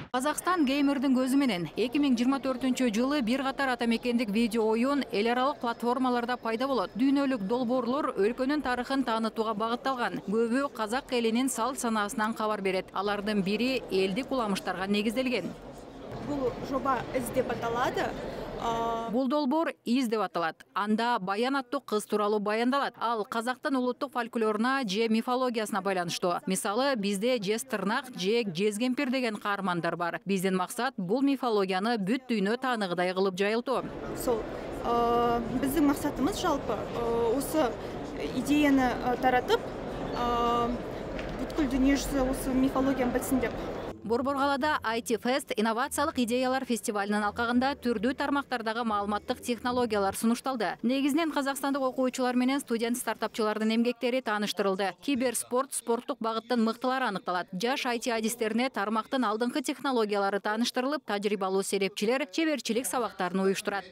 Казакстан геймердин көзү менен 2024-жылы бир катар атамекендик видео оюн эл аралык платформаларда пайда болот. Дүйнөлүк долбоорлор өлкөнүн тарыхын таанытууга багытталган. Көбү казак элинин салт санаасынан кабар берет. Алардын бири элдик уламыштарга негизделген. Бул жоба «Из» деп аталады. Бул долбоор «Из» деп аталат. Анда Баян аттуу кыз тууралуу баяндалат. Ал казактын улуттук фольклоруна же мифологиясына байланыштуу. Мисалы, бизде жез тырнак, же жез кемпир деген каармандар бар. Биздин максат бул мифологияны бүт дүйнө тааныгыдай кылып жайылтуу. Сол биздин максатыбыз жалпы осы идеяны таратып, бүткүл дүйнө жүзү осы мифологияны билсин деп. Борборгалада IT Fest инновациялык идеялар фестивалынын алкагында түрдүү тармактардагы маалыматтык технологиялар сунушталды. Негизинен казакстандык окуучулар менен студент стартапчылардын эмгектери тааныштырылды. Киберспорт, спорттук багыттын мыктылары аныкталат. Жаш IT адистерине тармактын алдыңкы технологиялары тааныштырылып, тажрыйбалуу серепчилер чеберчилик сабактарын уюштурат.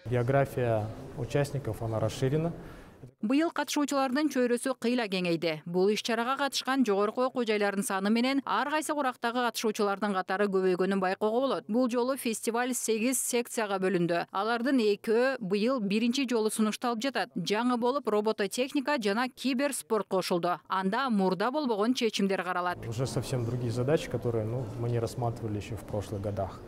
География участников она расширена. Быйыл катышуучулардын чөйрөсү кыйла кеңейди. Бул иш-чарага катышкан жогорку окуу жайлардын саны менен ар кайсы курактагы катышуучулардын катары көбөйгөнүн байкоого болот. Бул жолу фестиваль 8 секцияга бөлүндү. Алардын 2 быйыл биринчи жолу сунушталып жатат. Жаңы болуп робототехника жана киберспорт кошулду. Анда мурда болбогон чечимдер каралат. Уже совсем другие задачи, которые мы не рассматривали еще в прошлых годах.